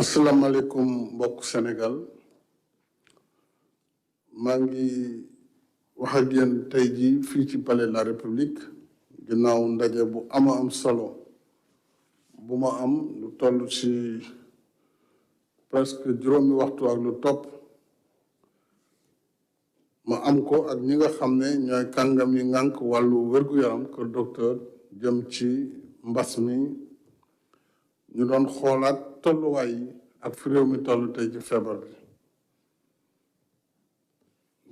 asalaamaaleykum mbokk Sénégal maa ngi wax ak yéen tey jii fii ci palais de la République ginnaaw ndaje bu am solo bu ma am lu toll ci presque juróomi waxtu ak lu topp ma am ko ak ñi nga xam ne ñooy kàngam yi ngànk wàllu wér-gu-yaram kër docteur jëm ci mbas mi ñu doon xoolaat tolluwaay yi ak fi réew mi toll tey ci feebar bi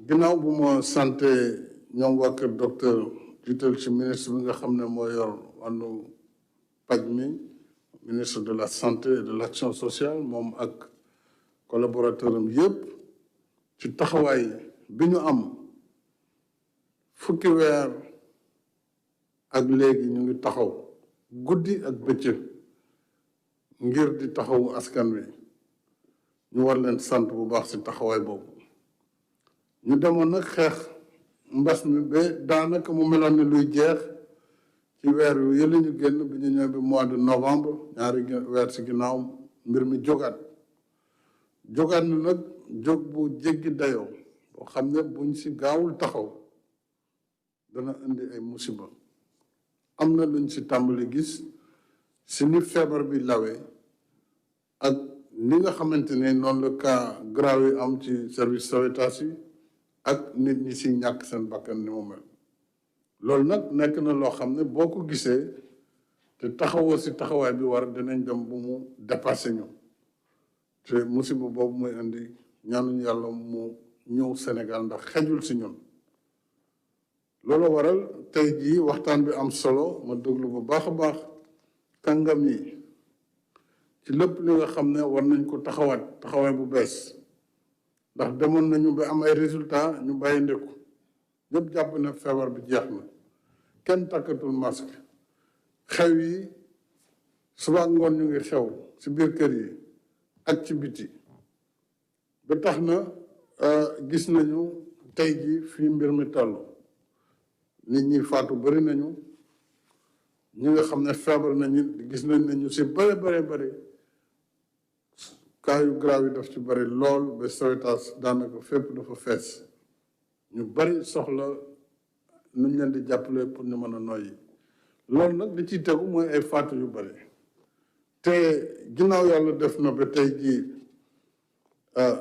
ginnaaw bu ma santé ñoom waa kër docteur jiital ci ministre bi nga xam ne moo yor wàllu paj mi ministre de la santé et de l'action sociale moom ak collaborateur am yépp ci taxawaay bi ñu am fukki weer ak léegi ñu ngi taxaw guddi ak bëccëg ngir di taxawu askan wi ñu war leen sant bu baax ci taxawaay boobu ñu demoon nag xeex mbas mi ba daanaka mu meloon ni luy jeex ci weer yu yële ñu génn bi ñu ñëw bi mois de novembre ñaari weer ci ginnaaw mbir mi jógaat na nag jóg bu jéggi dayoo boo xam ne buñ ci gaawul taxaw dana indi ay musiba am na luñ ci tàmbali gis ci ni feebar bi lawee ak ni nga xamante ne noonu la cas grave yi am ci service sauvetage yi ak nit ñi ci ñàkk seen bakkan ni mu mel loolu nag nekk na loo xam ne boo ko gisee te taxawoo ci taxawaay bi war dinañ dem bu mu dépassé ñu te musiba boobu muy indi ñaanuñu yàlla mu ñëw Sénégal ndax xejul ci ñun loolu waral tey jii waxtaan bi am solo ma déglu bu baax a baax kàngam yi ci lépp li nga xam ne war nañ ko taxawaay bu bees ndax demoon nañu ba am ay résultats ñu bàyyi ndeku ñëpp jàpp ne feebar bi jeex na kenn takkatul masque xew yi suba ngoon ñu ngi xew ci biir kër yi ak ci biti ba tax na gis nañu tey ji fii mbir mi toll nit ñi faatu bari nañu ñi nga xam ne feebar nañu gis nañ ne ñu ci bari cas yu grave yi daf ci bari lool ba Sowétas daanaka fépp dafa fees ñu bari soxla nuñ leen di jàppale pour ñu mën a noyyi loolu nag li ciy tegu mooy ay faatu yu bari te ginnaaw yàlla def na ba tey jii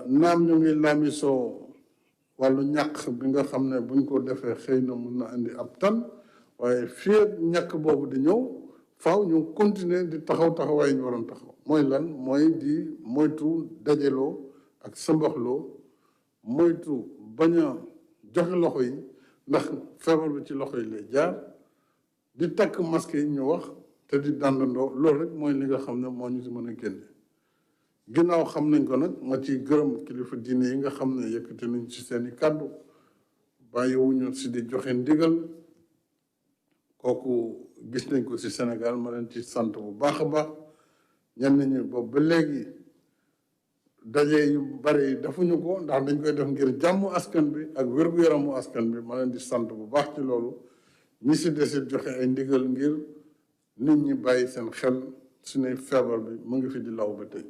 naam ñu ngi laamisoo wàllu ñàkk bi nga xam ne buñ ko defee xëy na mun na indi ab tan waaye fii ak ñàkk boobu di ñëw faaw ñu continuer di taxawaay ñu waroon taxaw mooy lan mooy di moytu dajaloo ak sëmbaxloo moytu bañ a joxe loxo yi ndax feebar bi ci loxo yi lay jaar di takk masque yi ñu wax te di dàndandoo loolu rek mooy li nga xam ne moo ñu si mën a génne ginnaaw xam nañ ko nag ma ciy gërëm kilifa diine yi nga xam ne yëkkati nañ ci seeni kàddu bàyyiwuñu si di joxe ndigal kooku gis nañ ko ci Sénégal ma leen ci sant bu baax a baax ñenn ñi boobu ba léegi daje yu bari defuñu ko ndax dañ koy def ngir jàmm askan bi ak wér-gu-yaramu askan bi ma leen di sant bu baax ci loolu ñi ci desit joxe ay ndigal ngir nit ñi bàyyi seen xel su ne feebar bi mu ngi fi di law ba tey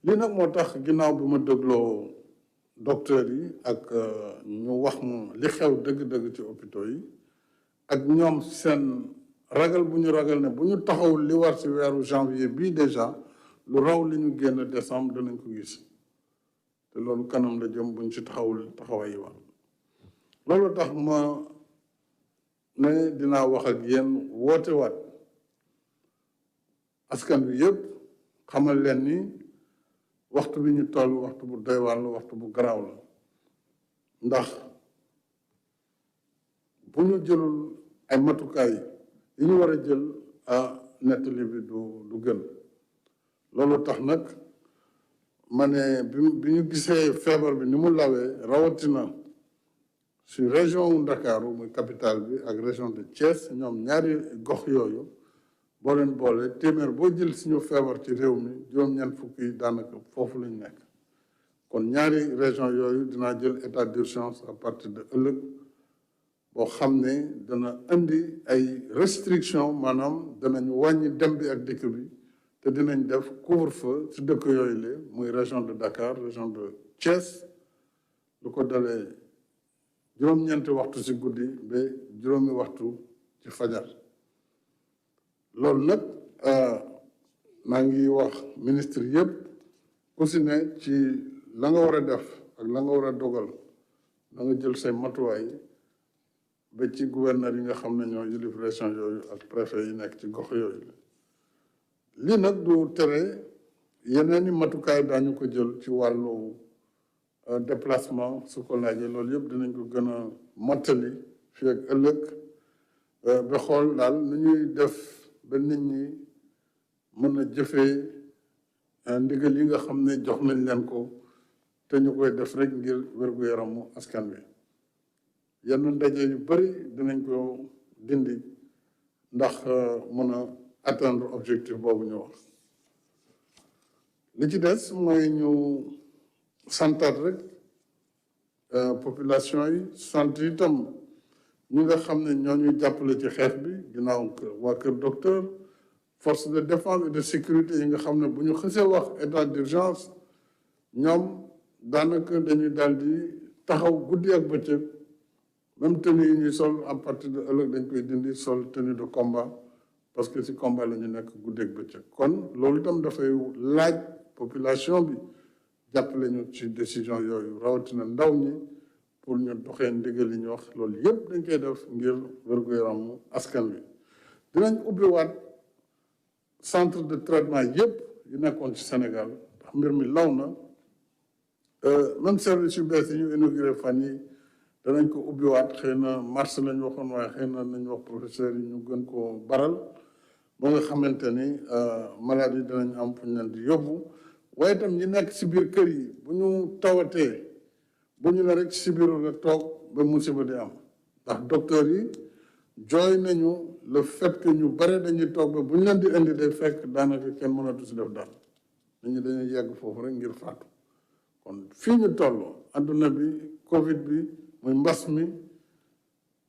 lii nag moo tax ginnaaw bi ma dégloo docteur yi ak ñu wax ma li xew dëgg-dëgg ci hôpitaux yi ak ñoom seen ragal bu ñu ragal ne bu ñu taxawul li war ci weeru janvier bii déjà lu raw li ñu génn décembre danañ ko gis te loolu kanam la jëm buñ ci taxawul taxawaay yi war loolu tax ma ne dinaa wax ak yéen woote waat askan bi yëpp xamal leen ni waxtu bi ñu toll waxtu bu doy waar la waxtu bu garaaw la ndax bu ñu jëlul ay matukaay yi ñu war a jël nettali bi du gën loolu tax nag ma ne bi ñu gisee feebar bi ni mu lawee rawatina si région wu Ndakaaru muy capitale bi ak région de Thiès ñoom ñaari gox yooyu boo leen boole téeméer boo jël suñu feebar ci réew mi juróom-ñeent fukk yi daanaka foofu lañ nekk kon ñaari région yooyu dinaa jël état d'urgence à partir de ëllëg boo xam ne dana indi ay restriction maanaam danañu wàññi dem bi ak dikk bi te dinañ def couvre-feu ci dëkk yooyu la muy région de Dakar région de Thiès lu ko dalee juróom-ñeenti waxtu ci guddi ba juróomi waxtu ci fajar loolu nag maa ngi wax ministre yëpp ku si ne ci la nga war a def ak la nga war a dogal na nga jël say matuwaay ba ci gouverneur yi nga xam ne ñoo yilif région yooyu ak préfet yi nekk ci gox yooyu lii nag du tere yeneeni matukaay daañu ko jël ci wàllu déplacement su ko laajee loolu yëpp dinañ ko gën a mottali fii ak ëllëg ba xool daal nu ñuy def ba nit ñi mën a jëfee ndigal yi nga xam ne jox nañ leen ko te ñu koy def rek ngir wér-gu-yaramu askan wi yenn ndaje yu bari dinañ ko dindi ndax mën a atteindre objectif boobu ñu wax li ci des mooy ñu santaat rek population yi sant itam ñi nga xam ne ñoo ñuy jàppale ci xeex bi ginnaaw waa Kër Docteur force de défense et de sécurité yi nga xam ne bu ñu xësee wax état d'urgence ñoom daanaka dañuy daal di taxaw guddi ak bëccëg même tenue yi ñuy sol à partir de ëllëg dañ koy dindi sol tenue de combat parce que ci combat la ñu nekk guddi ak bëccëg kon loolu itam dafay laaj population bi jàppale ñu ci décision yooyu rawatina ndaw ñi pour ñu doxee ndigal yi ñu wax loolu yëpp dañ koy def ngir wér-gu-yaramu askan wi dinañ ubbiwaat centre de traitement yëpp yu nekkoon ci Sénégal ndax mbir mi law na même service yu bees yi ñu inauguré fan yi danañ ko ubbiwaat xëy na mars lañ waxoon waaye xëy na nañ wax professeur yi ñu gën koo baral ba nga xamante ni malade yi danañ am fu ñu leen di yóbbu waaye itam ñi nekk si biir kër yi bu ñu tawatee bu ñu ne rek si biir nga toog ba musiba di am ndax docteur yi jooy nañu le fait que ñu bare dañuy toog ba bu ñu leen di indi day fekk daanaka kenn mënatu si def dara nit ñi dañuy yegg foofu rek ngir faatu kon fii ñu toll adduna bi Covid bi muy mbas mi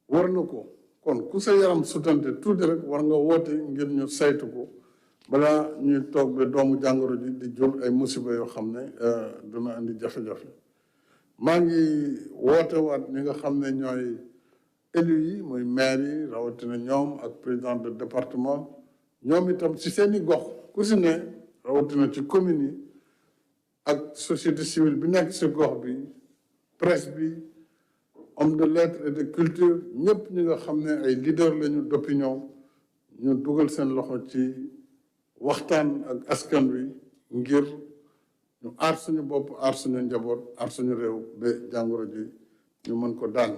war na ko kon ku sa yaram sutante tuuti rek war nga woote ngir ñu saytu ko balaa ñuy toog ba doomu jàngoro ji di jur ay musiba yoo xam ne dina indi jafe-jafe maa ngi woote waat ñi nga xam ne ñooy élus yi muy maire yi rawatina ñoom ak président de département ñoom itam ci seeni gox ku si ne rawatina ci commune yi ak société civile bi nekk ci gox bi presse bi homme de lettres et de culture ñëpp ñi nga xam ne ay leader lañu d'opinion ñu dugal seen loxo ci waxtaan ak askan wi ngir ñu aar suñu bopp aar suñu njaboot aar suñu réew ba jàngoro ji ñu mën ko daan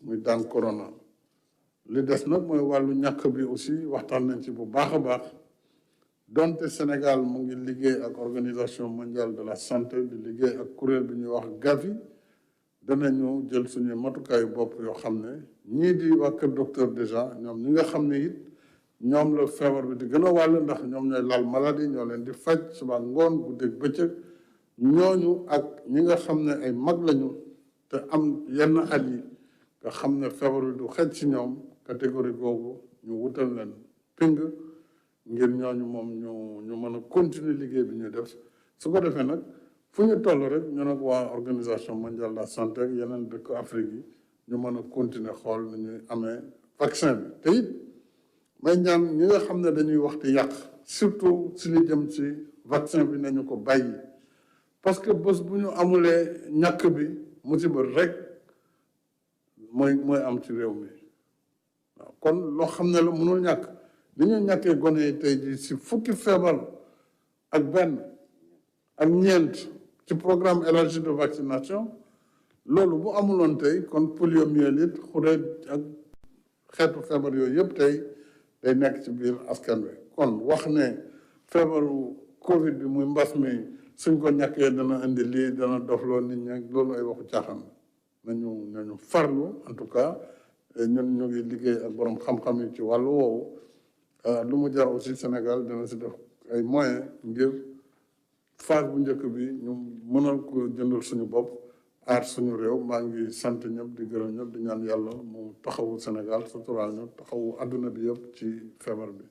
muy daan corona li des nag mooy wàllu ñàkk bi aussi waxtaan nañ ci bu baax a baax donte Sénégal mu ngi liggéey ak organisation mondiale de la santé di liggéey ak kuréel bi ñuy wax Gavi danañu jël suñu matukaayu bopp yoo xam ne ñii di waa Kër Docteur déjà ñoom ñi nga xam ne it ñoom la feebar bi di gën a wàll ndax ñoom ñooy laal maladie ñoo leen di faj suba ngoon guddeeg bëccëg ñooñu ak ñi nga xam ne ay mag lañu te am yenn at yi nga xam ne feebar bi du xej ci ñoom catégorie googu ñu wutal leen ping ngir ñooñu moom ñu mën a continuer liggéey bi ñu def su ko defee nag fu ñu toll rek ñu nag waa organisation mondiale de la santé ak yeneen dëkk Afrique yi ñu mën a continuer xool nu ñuy amee vaccin bi te it may ñaan ñi nga xam ne dañuy waxti yàq surtout si li jëm ci vaccin bi nañu ko bàyyi parce que bés bu ñu amulee ñàkk bi musiba rek mooy am ci réew mi waaw kon loo xam ne la mënul ñàkk li ñu ñàkkee gone yi tey ji si fukki feebar ak benn ak ñeent ci programme élargi de vaccination loolu bu amuloon tey kon poliomyélite xureet ak xeetu feebar yooyu yëpp tey day nekk ci biir askan wi kon wax ne feebaru Covid bi muy mbas mi suñ ko ñàkkee dana indi lii dana dofloo nit ñi loolu ay waxu caaxaan nañu farlu en tout cas ñun ñu ngi liggéey ak borom xam-xam yi ci wàllu woowu lu mu jar aussi Sénégal dana si def ay moyens ngir phase bu njëkk bi ñu mënal ko jëndal suñu bopp aar suñu réew maa ngi sant ñëpp di gërëm ñëpp di ñaan yàlla mu taxawu Sénégal suturaal ñu taxawu àdduna bi yëpp ci feebar bi